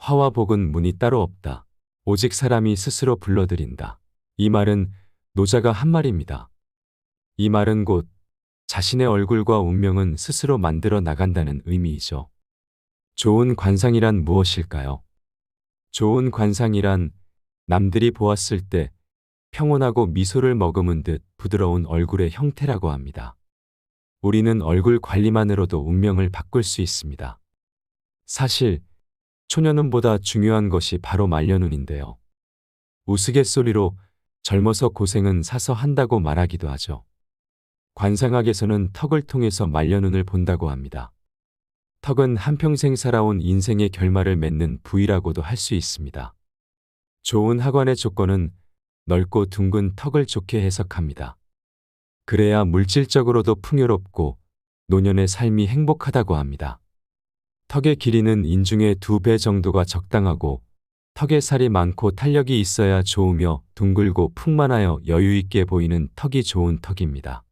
화와 복은 문이 따로 없다. 오직 사람이 스스로 불러들인다. 이 말은 노자가 한 말입니다. 이 말은 곧 자신의 얼굴과 운명은 스스로 만들어 나간다는 의미이죠. 좋은 관상이란 무엇일까요? 좋은 관상이란 남들이 보았을 때 평온하고 미소를 머금은 듯 부드러운 얼굴의 형태라고 합니다. 우리는 얼굴 관리만으로도 운명을 바꿀 수 있습니다. 사실 초년운보다 중요한 것이 바로 말년운인데요. 우스갯소리로 젊어서 고생은 사서 한다고 말하기도 하죠. 관상학에서는 턱을 통해서 말년운을 본다고 합니다. 턱은 한평생 살아온 인생의 결말을 맺는 부위라고도 할 수 있습니다. 좋은 하관의 조건은 넓고 둥근 턱을 좋게 해석합니다. 그래야 물질적으로도 풍요롭고 노년의 삶이 행복하다고 합니다. 턱의 길이는 인중의 2배 정도가 적당하고 턱에 살이 많고 탄력이 있어야 좋으며 둥글고 풍만하여 여유있게 보이는 턱이 좋은 턱입니다.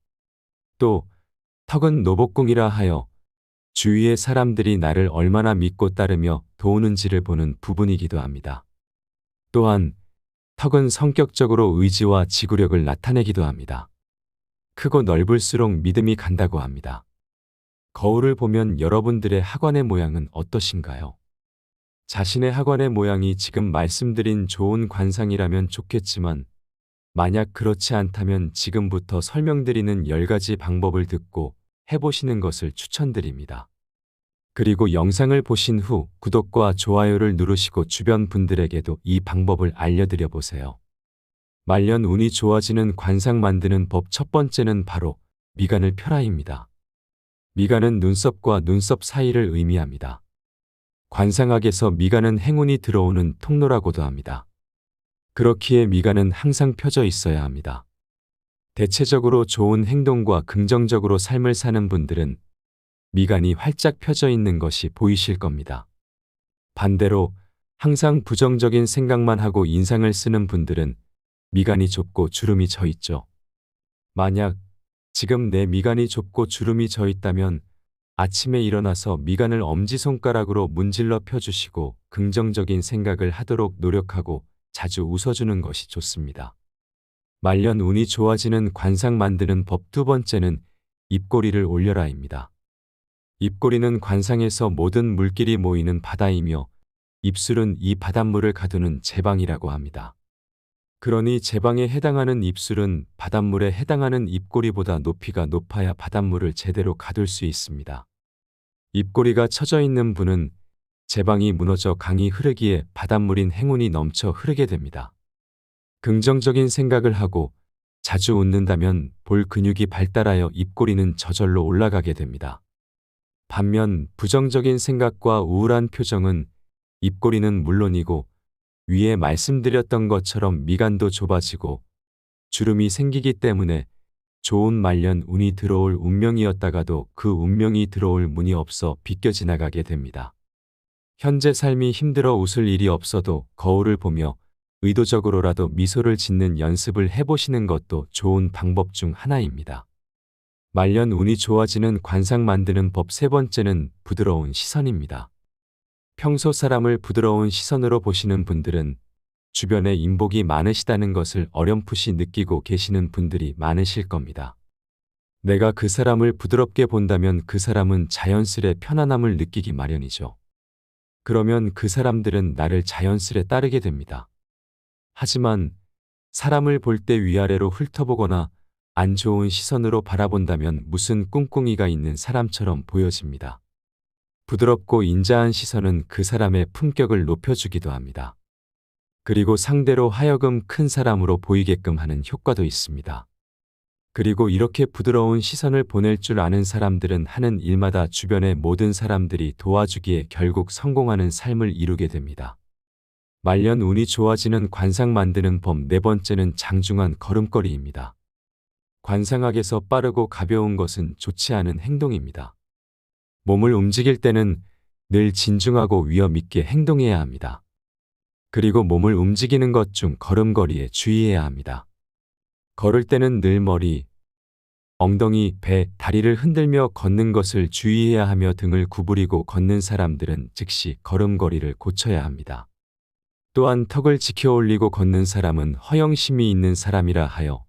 또 턱은 노복궁이라 하여 주위의 사람들이 나를 얼마나 믿고 따르며 도우는지를 보는 부분이기도 합니다. 또한 턱은 성격적으로 의지와 지구력을 나타내기도 합니다. 크고 넓을수록 믿음이 간다고 합니다. 거울을 보면 여러분들의 하관의 모양은 어떠신가요? 자신의 하관의 모양이 지금 말씀드린 좋은 관상이라면 좋겠지만 만약 그렇지 않다면 지금부터 설명드리는 10가지 방법을 듣고 해보시는 것을 추천드립니다. 그리고 영상을 보신 후 구독과 좋아요를 누르시고 주변 분들에게도 이 방법을 알려드려 보세요. 말년 운이 좋아지는 관상 만드는 법 첫 번째는 바로 미간을 펴라입니다. 미간은 눈썹과 눈썹 사이를 의미합니다. 관상학에서 미간은 행운이 들어오는 통로라고도 합니다. 그렇기에 미간은 항상 펴져 있어야 합니다. 대체적으로 좋은 행동과 긍정적으로 삶을 사는 분들은 미간이 활짝 펴져 있는 것이 보이실 겁니다. 반대로 항상 부정적인 생각만 하고 인상을 쓰는 분들은 미간이 좁고 주름이 져 있죠. 만약 지금 내 미간이 좁고 주름이 져 있다면 아침에 일어나서 미간을 엄지손가락으로 문질러 펴주시고 긍정적인 생각을 하도록 노력하고 자주 웃어주는 것이 좋습니다. 말년 운이 좋아지는 관상 만드는 법 두 번째는 입꼬리를 올려라입니다. 입꼬리는 관상에서 모든 물길이 모이는 바다이며 입술은 이 바닷물을 가두는 제방이라고 합니다. 그러니 제방에 해당하는 입술은 바닷물에 해당하는 입꼬리보다 높이가 높아야 바닷물을 제대로 가둘 수 있습니다. 입꼬리가 처져 있는 분은 제방이 무너져 강이 흐르기에 바닷물인 행운이 넘쳐 흐르게 됩니다. 긍정적인 생각을 하고 자주 웃는다면 볼 근육이 발달하여 입꼬리는 저절로 올라가게 됩니다. 반면 부정적인 생각과 우울한 표정은 입꼬리는 물론이고 위에 말씀드렸던 것처럼 미간도 좁아지고 주름이 생기기 때문에 좋은 말년 운이 들어올 운명이었다가도 그 운명이 들어올 문이 없어 비껴 지나가게 됩니다. 현재 삶이 힘들어 웃을 일이 없어도 거울을 보며 의도적으로라도 미소를 짓는 연습을 해보시는 것도 좋은 방법 중 하나입니다. 말년 운이 좋아지는 관상 만드는 법 세 번째는 부드러운 시선입니다. 평소 사람을 부드러운 시선으로 보시는 분들은 주변에 인복이 많으시다는 것을 어렴풋이 느끼고 계시는 분들이 많으실 겁니다. 내가 그 사람을 부드럽게 본다면 그 사람은 자연스레 편안함을 느끼기 마련이죠. 그러면 그 사람들은 나를 자연스레 따르게 됩니다. 하지만 사람을 볼 때 위아래로 훑어보거나 안 좋은 시선으로 바라본다면 무슨 꿍꿍이가 있는 사람처럼 보여집니다. 부드럽고 인자한 시선은 그 사람의 품격을 높여주기도 합니다. 그리고 상대로 하여금 큰 사람으로 보이게끔 하는 효과도 있습니다. 그리고 이렇게 부드러운 시선을 보낼 줄 아는 사람들은 하는 일마다 주변의 모든 사람들이 도와주기에 결국 성공하는 삶을 이루게 됩니다. 말년 운이 좋아지는 관상 만드는 법 네 번째는 장중한 걸음걸이입니다. 관상학에서 빠르고 가벼운 것은 좋지 않은 행동입니다. 몸을 움직일 때는 늘 진중하고 위험 있게 행동해야 합니다. 그리고 몸을 움직이는 것 중 걸음걸이에 주의해야 합니다. 걸을 때는 늘 머리, 엉덩이, 배, 다리를 흔들며 걷는 것을 주의해야 하며 등을 구부리고 걷는 사람들은 즉시 걸음걸이를 고쳐야 합니다. 또한 턱을 지켜 올리고 걷는 사람은 허영심이 있는 사람이라 하여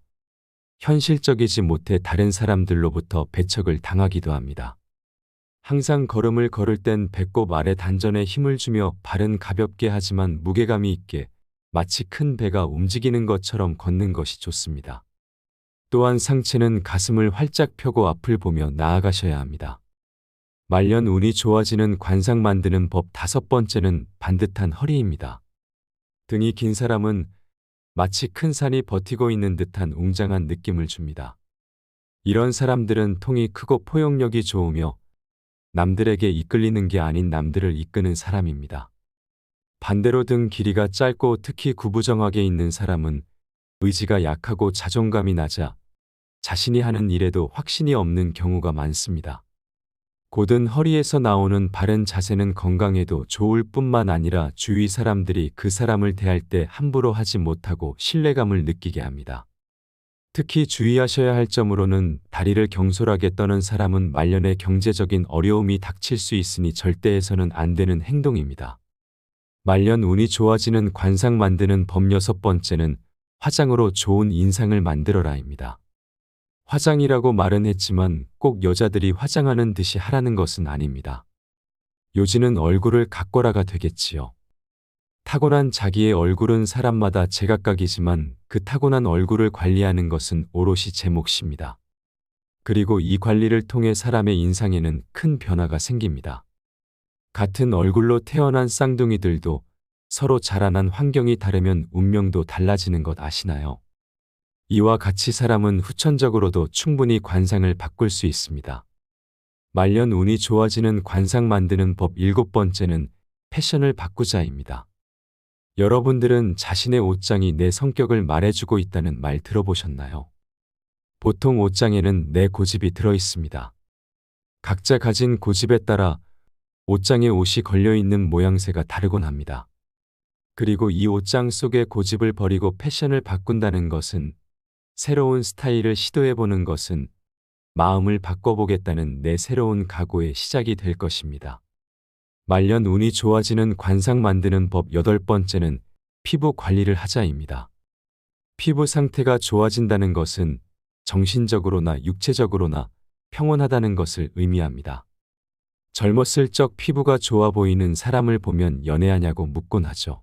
현실적이지 못해 다른 사람들로부터 배척을 당하기도 합니다. 항상 걸음을 걸을 땐 배꼽 아래 단전에 힘을 주며 발은 가볍게 하지만 무게감이 있게 마치 큰 배가 움직이는 것처럼 걷는 것이 좋습니다. 또한 상체는 가슴을 활짝 펴고 앞을 보며 나아가셔야 합니다. 말년 운이 좋아지는 관상 만드는 법 5번째는 반듯한 허리입니다. 등이 긴 사람은 마치 큰 산이 버티고 있는 듯한 웅장한 느낌을 줍니다. 이런 사람들은 통이 크고 포용력이 좋으며 남들에게 이끌리는 게 아닌 남들을 이끄는 사람입니다. 반대로 등 길이가 짧고 특히 구부정하게 있는 사람은 의지가 약하고 자존감이 낮아 자신이 하는 일에도 확신이 없는 경우가 많습니다. 곧은 허리에서 나오는 바른 자세는 건강에도 좋을 뿐만 아니라 주위 사람들이 그 사람을 대할 때 함부로 하지 못하고 신뢰감을 느끼게 합니다. 특히 주의하셔야 할 점으로는 다리를 경솔하게 떠는 사람은 말년에 경제적인 어려움이 닥칠 수 있으니 절대 해서는 안 되는 행동입니다. 말년 운이 좋아지는 관상 만드는 법 6번째는 화장으로 좋은 인상을 만들어라입니다. 화장이라고 말은 했지만 꼭 여자들이 화장하는 듯이 하라는 것은 아닙니다. 요지는 얼굴을 가꿔라가 되겠지요. 타고난 자기의 얼굴은 사람마다 제각각이지만 그 타고난 얼굴을 관리하는 것은 오롯이 제 몫입니다. 그리고 이 관리를 통해 사람의 인상에는 큰 변화가 생깁니다. 같은 얼굴로 태어난 쌍둥이들도 서로 자라난 환경이 다르면 운명도 달라지는 것 아시나요? 이와 같이 사람은 후천적으로도 충분히 관상을 바꿀 수 있습니다. 말년 운이 좋아지는 관상 만드는 법 7번째는 패션을 바꾸자입니다. 여러분들은 자신의 옷장이 내 성격을 말해주고 있다는 말 들어보셨나요? 보통 옷장에는 내 고집이 들어있습니다. 각자 가진 고집에 따라 옷장에 옷이 걸려있는 모양새가 다르곤 합니다. 그리고 이 옷장 속의 고집을 버리고 패션을 바꾼다는 것은, 새로운 스타일을 시도해보는 것은 마음을 바꿔보겠다는 내 새로운 각오의 시작이 될 것입니다. 말년 운이 좋아지는 관상 만드는 법 8번째는 피부 관리를 하자입니다. 피부 상태가 좋아진다는 것은 정신적으로나 육체적으로나 평온하다는 것을 의미합니다. 젊었을 적 피부가 좋아 보이는 사람을 보면 연애하냐고 묻곤 하죠.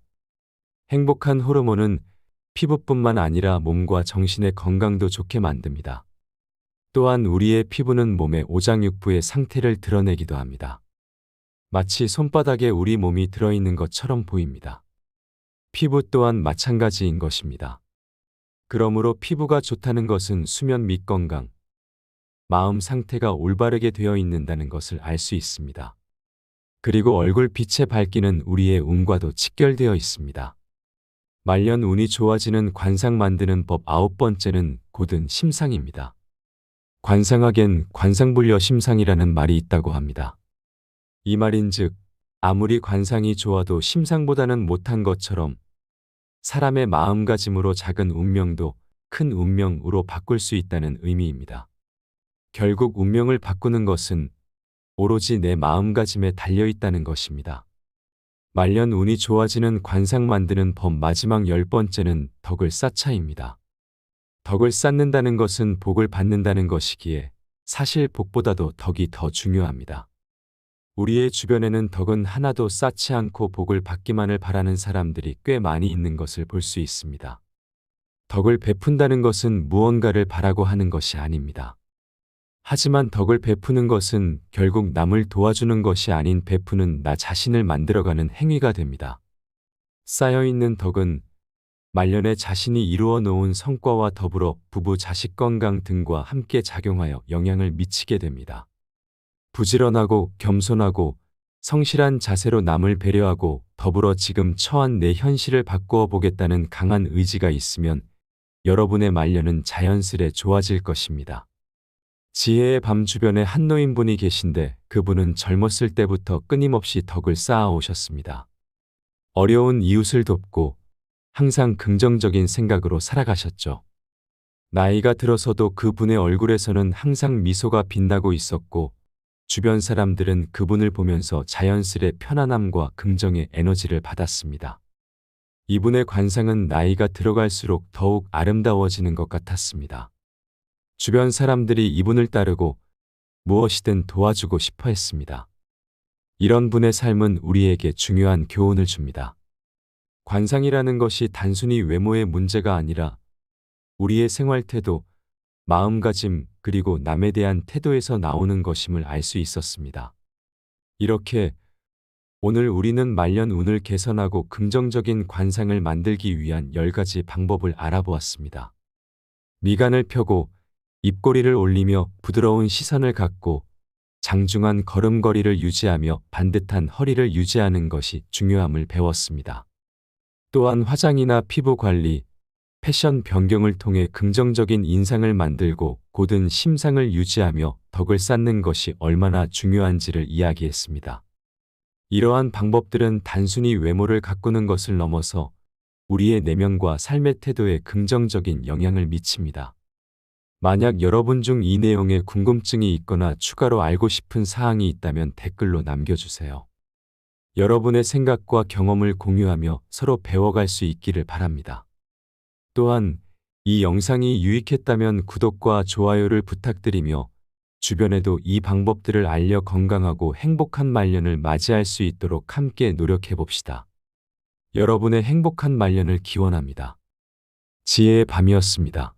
행복한 호르몬은 피부뿐만 아니라 몸과 정신의 건강도 좋게 만듭니다. 또한 우리의 피부는 몸의 오장육부의 상태를 드러내기도 합니다. 마치 손바닥에 우리 몸이 들어있는 것처럼 보입니다. 피부 또한 마찬가지인 것입니다. 그러므로 피부가 좋다는 것은 수면 및 건강, 마음 상태가 올바르게 되어 있는다는 것을 알 수 있습니다. 그리고 얼굴 빛의 밝기는 우리의 운과도 직결되어 있습니다. 말년 운이 좋아지는 관상 만드는 법 9번째는 곧은 심상입니다. 관상학엔 관상불려 심상이라는 말이 있다고 합니다. 이 말인즉 아무리 관상이 좋아도 심상보다는 못한 것처럼 사람의 마음가짐으로 작은 운명도 큰 운명으로 바꿀 수 있다는 의미입니다. 결국 운명을 바꾸는 것은 오로지 내 마음가짐에 달려있다는 것입니다. 말년 운이 좋아지는 관상 만드는 법 마지막 10번째는 덕을 쌓자입니다. 덕을 쌓는다는 것은 복을 받는다는 것이기에 사실 복보다도 덕이 더 중요합니다. 우리의 주변에는 덕은 하나도 쌓지 않고 복을 받기만을 바라는 사람들이 꽤 많이 있는 것을 볼 수 있습니다. 덕을 베푼다는 것은 무언가를 바라고 하는 것이 아닙니다. 하지만 덕을 베푸는 것은 결국 남을 도와주는 것이 아닌 베푸는 나 자신을 만들어가는 행위가 됩니다. 쌓여있는 덕은 말년에 자신이 이루어 놓은 성과와 더불어 부부 자식 건강 등과 함께 작용하여 영향을 미치게 됩니다. 부지런하고 겸손하고 성실한 자세로 남을 배려하고 더불어 지금 처한 내 현실을 바꾸어 보겠다는 강한 의지가 있으면 여러분의 말년은 자연스레 좋아질 것입니다. 지혜의 밤 주변에 한 노인분이 계신데 그분은 젊었을 때부터 끊임없이 덕을 쌓아 오셨습니다. 어려운 이웃을 돕고 항상 긍정적인 생각으로 살아가셨죠. 나이가 들어서도 그분의 얼굴에서는 항상 미소가 빛나고 있었고 주변 사람들은 그분을 보면서 자연스레 편안함과 긍정의 에너지를 받았습니다. 이분의 관상은 나이가 들어갈수록 더욱 아름다워지는 것 같았습니다. 주변 사람들이 이분을 따르고 무엇이든 도와주고 싶어 했습니다. 이런 분의 삶은 우리에게 중요한 교훈을 줍니다. 관상이라는 것이 단순히 외모의 문제가 아니라 우리의 생활 태도, 마음가짐, 그리고 남에 대한 태도에서 나오는 것임을 알 수 있었습니다. 이렇게 오늘 우리는 말년 운을 개선하고 긍정적인 관상을 만들기 위한 10가지 방법을 알아보았습니다. 미간을 펴고 입꼬리를 올리며 부드러운 시선을 갖고 장중한 걸음걸이를 유지하며 반듯한 허리를 유지하는 것이 중요함을 배웠습니다. 또한 화장이나 피부 관리, 패션 변경을 통해 긍정적인 인상을 만들고 고든 심상을 유지하며 덕을 쌓는 것이 얼마나 중요한지를 이야기했습니다. 이러한 방법들은 단순히 외모를 가꾸는 것을 넘어서 우리의 내면과 삶의 태도에 긍정적인 영향을 미칩니다. 만약 여러분 중 이 내용에 궁금증이 있거나 추가로 알고 싶은 사항이 있다면 댓글로 남겨주세요. 여러분의 생각과 경험을 공유하며 서로 배워갈 수 있기를 바랍니다. 또한 이 영상이 유익했다면 구독과 좋아요를 부탁드리며 주변에도 이 방법들을 알려 건강하고 행복한 말년을 맞이할 수 있도록 함께 노력해 봅시다. 여러분의 행복한 말년을 기원합니다. 지혜의 밤이었습니다.